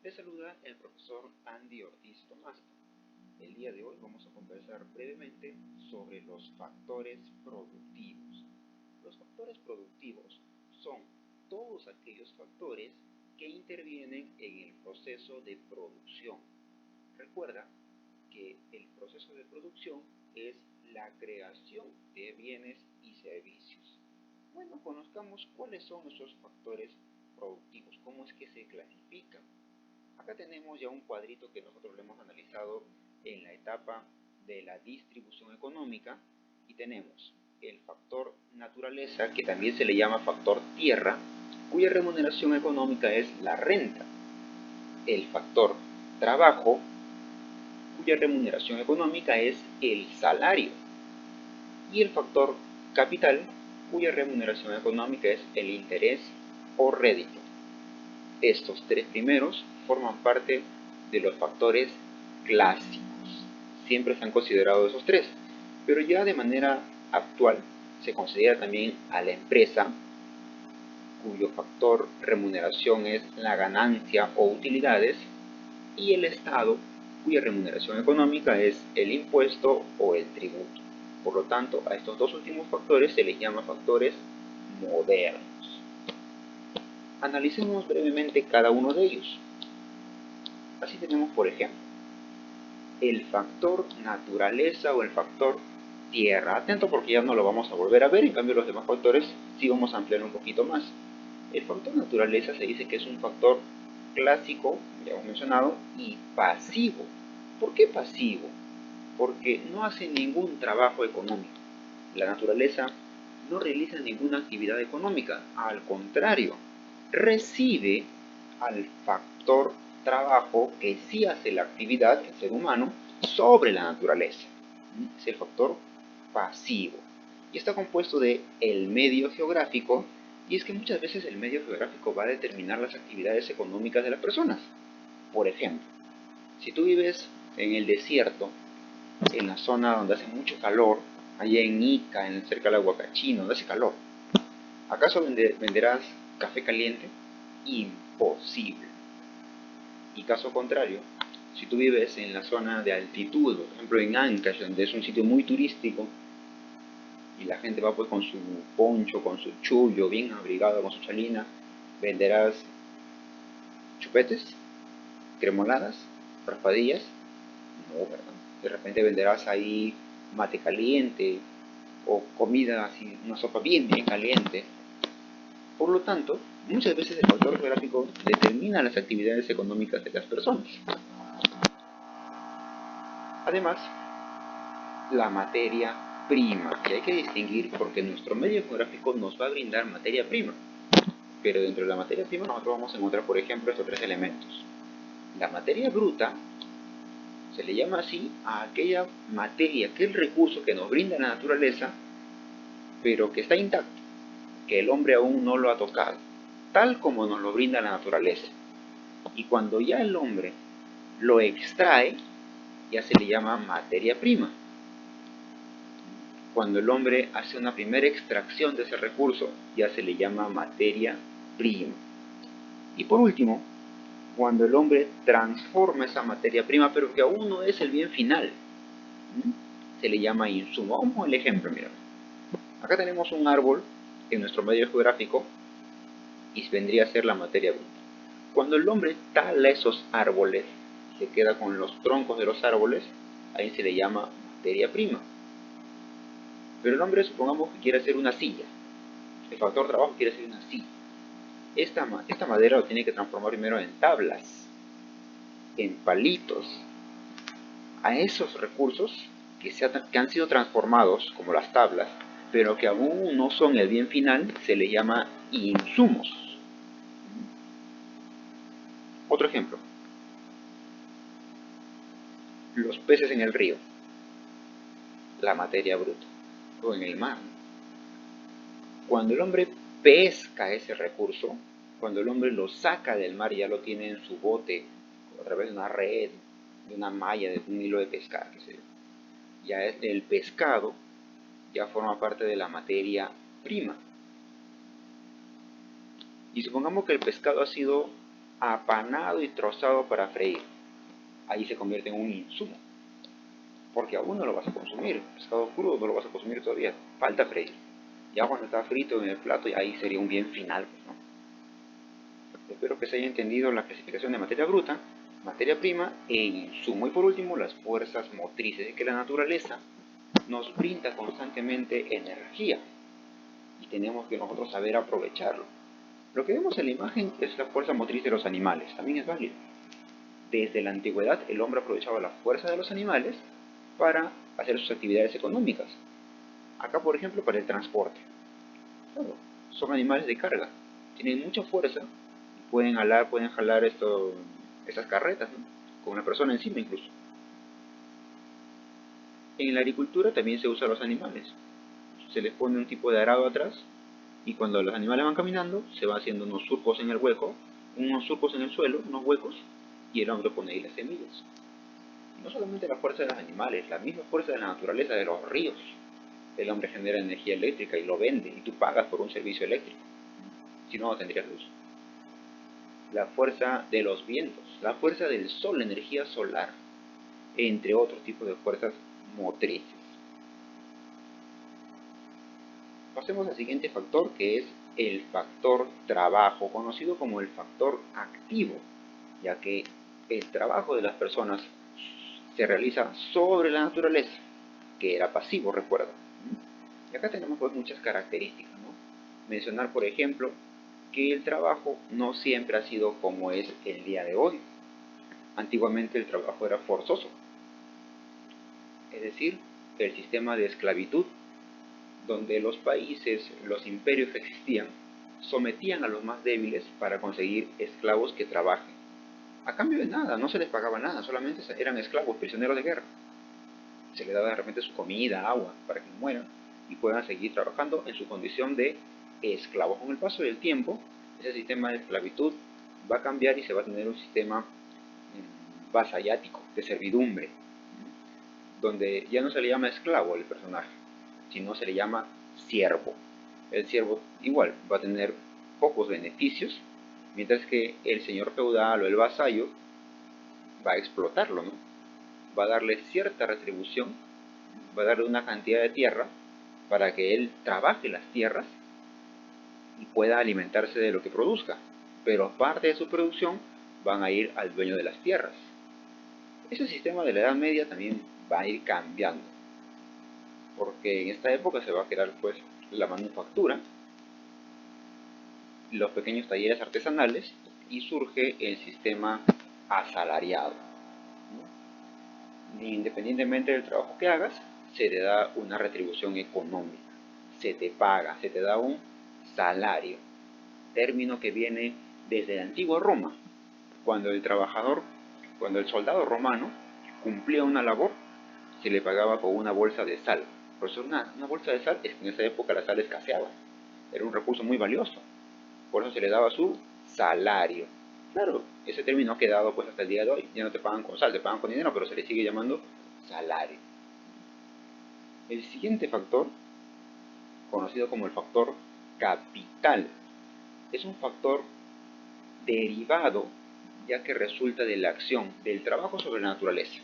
Te saluda el profesor Andy Ortiz Tomás. El día de hoy vamos a conversar brevemente sobre los factores productivos. Los factores productivos son todos aquellos factores que intervienen en el proceso de producción. Recuerda que el proceso de producción es la creación de bienes y servicios. Bueno, conozcamos cuáles son esos factores productivos, cómo es que se clasifican. Acá tenemos ya un cuadrito que nosotros lo hemos analizado en la etapa de la distribución económica y tenemos el factor naturaleza, que también se le llama factor tierra, cuya remuneración económica es la renta. El factor trabajo, cuya remuneración económica es el salario. Y el factor capital, cuya remuneración económica es el interés o rédito. Estos tres primeros forman parte de los factores clásicos. Siempre se han considerado esos tres, pero ya de manera actual se considera también a la empresa, cuyo factor remuneración es la ganancia o utilidades, y el Estado, cuya remuneración económica es el impuesto o el tributo. Por lo tanto, a estos dos últimos factores se les llama factores modernos. Analicemos brevemente cada uno de ellos. Así tenemos, por ejemplo, el factor naturaleza o el factor tierra. Atento porque ya no lo vamos a volver a ver, en cambio los demás factores sí vamos a ampliar un poquito más. El factor naturaleza se dice que es un factor clásico, ya hemos mencionado, y pasivo. ¿Por qué pasivo? Porque no hace ningún trabajo económico. La naturaleza no realiza ninguna actividad económica, al contrario, recibe al factor trabajo que sí hace la actividad, el ser humano, sobre la naturaleza. Es el factor pasivo. Y está compuesto de el medio geográfico, y es que muchas veces el medio geográfico va a determinar las actividades económicas de las personas. Por ejemplo, si tú vives en el desierto, en la zona donde hace mucho calor, allá en Ica, cerca del Huacachino, donde hace calor, ¿acaso venderás café caliente? Imposible. Y caso contrario, si tú vives en la zona de altitud, por ejemplo en Ancash, donde es un sitio muy turístico, y la gente va pues con su poncho, con su chullo, bien abrigado, con su chalina, ¿venderás chupetes, cremoladas, raspadillas? No, ¿verdad? De repente venderás ahí mate caliente, o comida así, una sopa bien caliente. Por lo tanto, muchas veces el factor geográfico determina las actividades económicas de las personas. Además, la materia prima, que hay que distinguir porque nuestro medio geográfico nos va a brindar materia prima. Pero dentro de la materia prima nosotros vamos a encontrar, por ejemplo, estos tres elementos. La materia bruta se le llama así a aquella materia, aquel recurso que nos brinda la naturaleza, pero que está intacto, que el hombre aún no lo ha tocado, tal como nos lo brinda la naturaleza. Y cuando ya el hombre lo extrae, ya se le llama materia prima. Cuando el hombre hace una primera extracción de ese recurso, ya se le llama materia prima. Y por último, cuando el hombre transforma esa materia prima, pero que aún no es el bien final, se le llama insumo. Vamos al ejemplo, mira. Acá tenemos un árbol en nuestro medio geográfico y vendría a ser la materia bruta. Cuando el hombre tala esos árboles, se queda con los troncos de los árboles, ahí se le llama materia prima. Pero el hombre, supongamos que quiere hacer una silla. El factor trabajo quiere hacer una silla. Esta madera lo tiene que transformar primero en tablas, en palitos. A esos recursos que han sido transformados, como las tablas, pero que aún no son el bien final, se le llama insumos. Otro ejemplo. Los peces en el río, la materia bruta, o en el mar. Cuando el hombre pesca ese recurso, cuando el hombre lo saca del mar y ya lo tiene en su bote, a través de una red, de una malla, de un hilo de pescar, qué sé yo, ya el pescado ya forma parte de la materia prima. Y supongamos que el pescado ha sido apanado y trozado para freír. Ahí se convierte en un insumo, porque aún no lo vas a consumir. Pescado crudo no lo vas a consumir todavía, falta freír. Ya cuando está frito en el plato, ahí sería un bien final, ¿no? Espero que se haya entendido la clasificación de materia bruta, materia prima e insumo. Y por último, las fuerzas motrices, de que la naturaleza nos brinda constantemente energía y tenemos que nosotros saber aprovecharlo. Lo que vemos en la imagen es la fuerza motriz de los animales, también es válido. Desde la antigüedad el hombre aprovechaba la fuerza de los animales para hacer sus actividades económicas. Acá, por ejemplo, para el transporte. Claro, son animales de carga, tienen mucha fuerza y pueden jalar estas carretas, ¿no? Con una persona encima incluso. En la agricultura también se usan los animales. Se les pone un tipo de arado atrás y cuando los animales van caminando se va haciendo unos surcos en el hueco, unos surcos en el suelo, unos huecos, y el hombre pone ahí las semillas. Y no solamente la fuerza de los animales, la misma fuerza de la naturaleza, de los ríos. El hombre genera energía eléctrica y lo vende y tú pagas por un servicio eléctrico. Si no, no tendrías luz. La fuerza de los vientos, la fuerza del sol, la energía solar, entre otros tipos de fuerzas motrices. Pasemos al siguiente factor, que es el factor trabajo, conocido como el factor activo, ya que el trabajo de las personas se realiza sobre la naturaleza, que era pasivo, recuerda. Y acá tenemos pues muchas características, ¿no? Mencionar, por ejemplo, que el trabajo no siempre ha sido como es el día de hoy. Antiguamente el trabajo era forzoso, es decir, el sistema de esclavitud, donde los países, los imperios que existían, sometían a los más débiles para conseguir esclavos que trabajen. A cambio de nada, no se les pagaba nada, solamente eran esclavos, prisioneros de guerra. Se les daba de repente su comida, agua, para que no mueran y puedan seguir trabajando en su condición de esclavos. Con el paso del tiempo, ese sistema de esclavitud va a cambiar y se va a tener un sistema vasallático, de servidumbre, donde ya no se le llama esclavo al personaje, sino se le llama siervo. El siervo igual va a tener pocos beneficios, mientras que el señor feudal o el vasallo va a explotarlo, ¿no? Va a darle cierta retribución, va a darle una cantidad de tierra para que él trabaje las tierras y pueda alimentarse de lo que produzca, pero parte de su producción van a ir al dueño de las tierras. Ese sistema de la Edad Media también va a ir cambiando, porque en esta época se va a crear pues la manufactura, los pequeños talleres artesanales y surge el sistema asalariado, ¿no? Independientemente del trabajo que hagas, se te da una retribución económica, se te paga, se te da un salario, término que viene desde la antigua Roma, cuando el soldado romano cumplía una labor, se le pagaba con una bolsa de sal. Por eso una bolsa de sal, es que en esa época la sal escaseaba, era un recurso muy valioso, por eso se le daba su salario. Claro, ese término ha quedado pues hasta el día de hoy, ya no te pagan con sal, te pagan con dinero, pero se le sigue llamando salario. El siguiente factor, conocido como el factor capital, es un factor derivado, ya que resulta de la acción del trabajo sobre la naturaleza.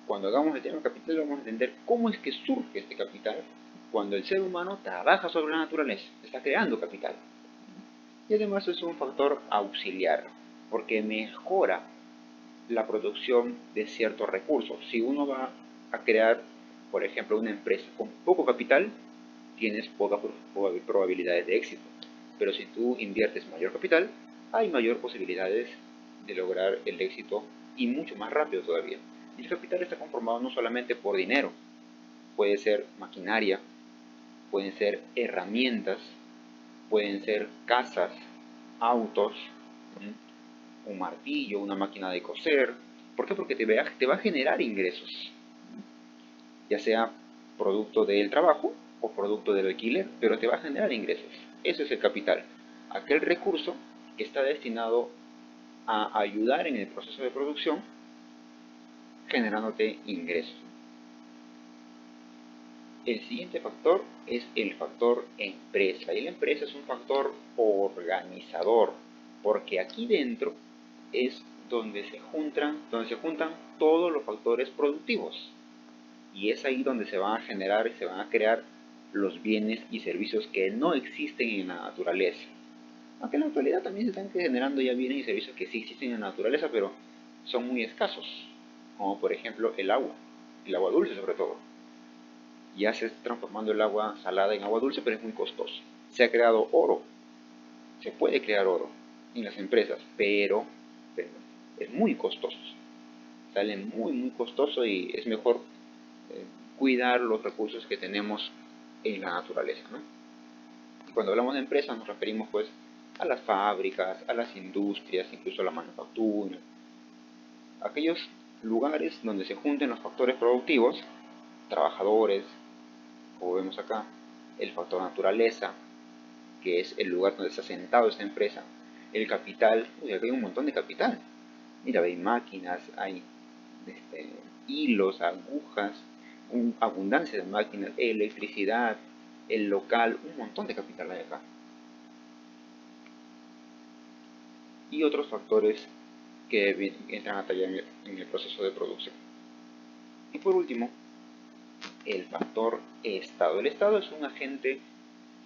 Cuando hagamos el tema capital vamos a entender cómo es que surge este capital cuando el ser humano trabaja sobre la naturaleza, está creando capital. Y además es un factor auxiliar, porque mejora la producción de ciertos recursos. Si uno va a crear, por ejemplo, una empresa con poco capital, tienes pocas probabilidades de éxito. Pero si tú inviertes mayor capital, hay mayor posibilidades de lograr el éxito y mucho más rápido todavía. Y el capital está conformado no solamente por dinero, puede ser maquinaria, pueden ser herramientas, pueden ser casas, autos, un martillo, una máquina de coser. ¿Por qué? Porque te va a generar ingresos, ya sea producto del trabajo o producto del alquiler, pero te va a generar ingresos. Eso es el capital, aquel recurso que está destinado a ayudar en el proceso de producción, generándote ingresos. El siguiente factor es el factor empresa, y la empresa es un factor organizador, porque aquí dentro es donde se juntan todos los factores productivos, y es ahí donde se van a generar y se van a crear los bienes y servicios que no existen en la naturaleza. Aunque en la actualidad también se están generando ya bienes y servicios que sí existen en la naturaleza, pero son muy escasos, como por ejemplo el agua dulce sobre todo. Ya se está transformando el agua salada en agua dulce, pero es muy costoso. Se ha creado oro, se puede crear oro en las empresas, pero es muy costoso. Sale muy costoso y es mejor cuidar los recursos que tenemos en la naturaleza, ¿no? Y cuando hablamos de empresas nos referimos pues a las fábricas, a las industrias, incluso a la manufactura, aquellos lugares donde se junten los factores productivos, trabajadores, como vemos acá, el factor naturaleza, que es el lugar donde está sentado esta empresa, el capital, uy, aquí hay un montón de capital. Mira, hay máquinas, hay hilos, agujas, abundancia de máquinas, electricidad, el local, un montón de capital hay acá. Y otros factores que entran a tallar en el proceso de producción. Y por último, el factor Estado. El Estado es un agente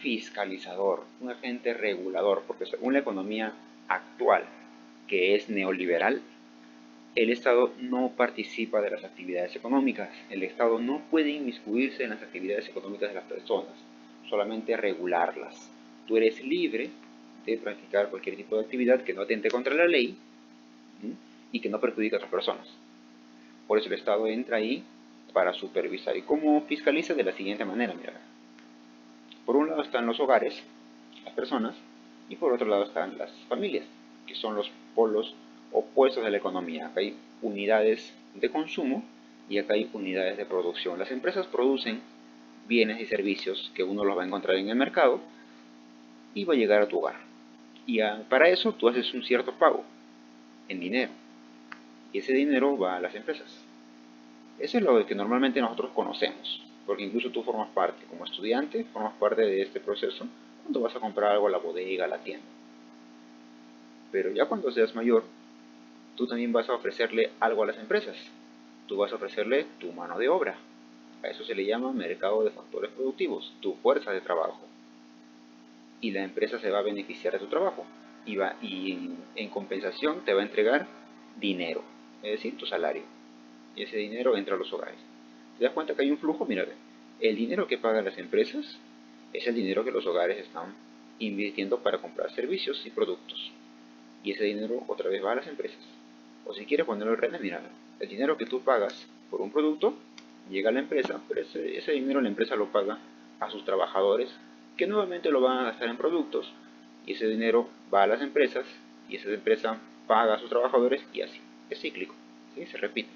fiscalizador, un agente regulador, porque según la economía actual, que es neoliberal, el Estado no participa de las actividades económicas. El Estado no puede inmiscuirse en las actividades económicas de las personas, solamente regularlas. Tú eres libre de practicar cualquier tipo de actividad que no atente contra la ley, ¿sí?, y que no perjudique a otras personas. Por eso el Estado entra ahí para supervisar. ¿Y cómo fiscaliza? De la siguiente manera, mira. Por un lado están los hogares, las personas, y por otro lado están las familias, que son los polos opuestos de la economía. Acá hay unidades de consumo y acá hay unidades de producción. Las empresas producen bienes y servicios que uno los va a encontrar en el mercado y va a llegar a tu hogar. Y para eso tú haces un cierto pago en dinero, y ese dinero va a las empresas. Eso es lo que normalmente nosotros conocemos, porque incluso tú formas parte, como estudiante, formas parte de este proceso cuando vas a comprar algo a la bodega, a la tienda. Pero ya cuando seas mayor, tú también vas a ofrecerle algo a las empresas. Tú vas a ofrecerle tu mano de obra. A eso se le llama mercado de factores productivos, tu fuerza de trabajo. Y la empresa se va a beneficiar de tu trabajo. Y en compensación te va a entregar dinero, es decir, tu salario. Y ese dinero entra a los hogares. ¿Te das cuenta que hay un flujo? Mira, el dinero que pagan las empresas es el dinero que los hogares están invirtiendo para comprar servicios y productos. Y ese dinero otra vez va a las empresas. O si quieres ponerlo en redes, mira, el dinero que tú pagas por un producto llega a la empresa, pero ese dinero la empresa lo paga a sus trabajadores, que nuevamente lo van a gastar en productos, y ese dinero va a las empresas, y esa empresa paga a sus trabajadores, y así. Es cíclico, ¿sí? Se repite.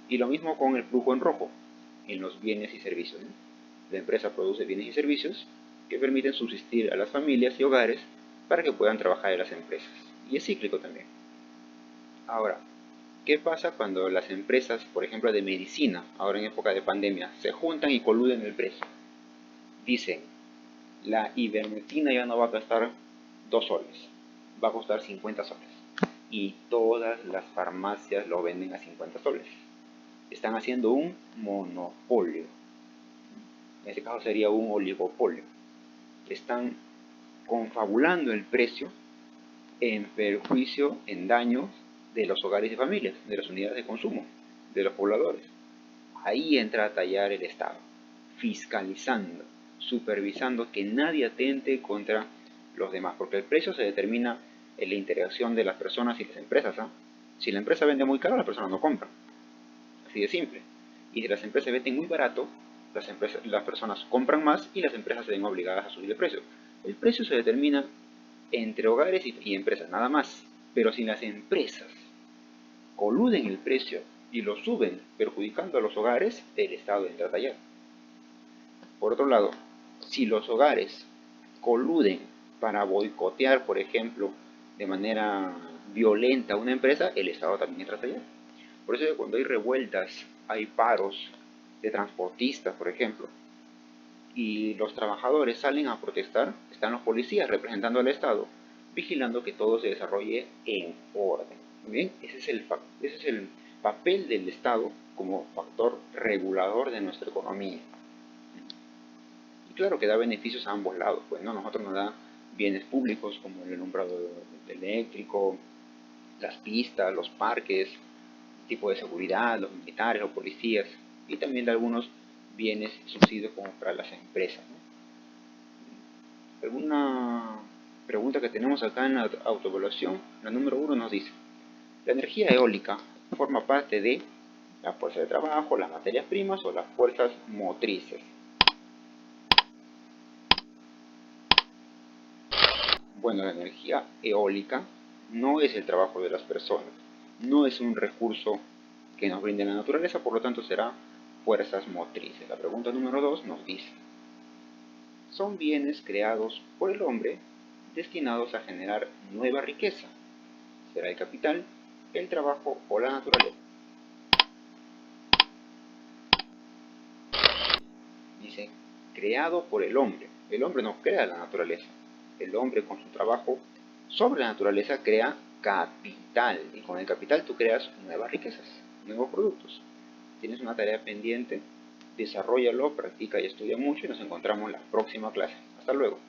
Y lo mismo con el flujo en rojo, en los bienes y servicios, ¿no? La empresa produce bienes y servicios que permiten subsistir a las familias y hogares para que puedan trabajar en las empresas. Y es cíclico también. Ahora, ¿qué pasa cuando las empresas, por ejemplo de medicina, ahora en época de pandemia, se juntan y coluden el precio? Dicen, la ivermectina ya no va a costar 2 soles, va a costar 50 soles. Y todas las farmacias lo venden a 50 soles. Están haciendo un monopolio. En este caso sería un oligopolio. Están confabulando el precio en perjuicio, en daño de los hogares y familias, de las unidades de consumo, de los pobladores. Ahí entra a tallar el Estado, fiscalizando, supervisando que nadie atente contra los demás, porque el precio se determina en la interacción de las personas y las empresas, ¿eh? Si la empresa vende muy caro, la persona no compra. Así de simple. Y si las empresas venden muy barato, las personas compran más y las empresas se ven obligadas a subir el precio. El precio se determina entre hogares y empresas, nada más. Pero si las empresas coluden el precio y lo suben perjudicando a los hogares, el Estado entra a tallar. Por otro lado, si los hogares coluden para boicotear, por ejemplo, de manera violenta a una empresa, el Estado también entra a tallar. Por eso cuando hay revueltas, hay paros de transportistas, por ejemplo, y los trabajadores salen a protestar, están los policías representando al Estado, vigilando que todo se desarrolle en orden. ¿Bien? Ese es el papel del Estado como factor regulador de nuestra economía. Y claro que da beneficios a ambos lados, pues no, nosotros nos da bienes públicos como el alumbrado eléctrico, las pistas, los parques, tipo de seguridad, los militares, los policías, y también de algunos bienes y subsidios como para las empresas, ¿no? Alguna pregunta que tenemos acá en la autoevaluación, la número 1 nos dice: la energía eólica forma parte de la fuerza de trabajo, las materias primas o las fuerzas motrices. Bueno, la energía eólica no es el trabajo de las personas, no es un recurso que nos brinde la naturaleza, por lo tanto será fuerzas motrices. La pregunta número 2 nos dice: son bienes creados por el hombre destinados a generar nueva riqueza. ¿Será el capital, el trabajo o la naturaleza? Dice, creado por el hombre. El hombre no crea la naturaleza. El hombre con su trabajo sobre la naturaleza crea capital. Y con el capital tú creas nuevas riquezas, nuevos productos. Tienes una tarea pendiente, desarrollalo, practica y estudia mucho y nos encontramos en la próxima clase. Hasta luego.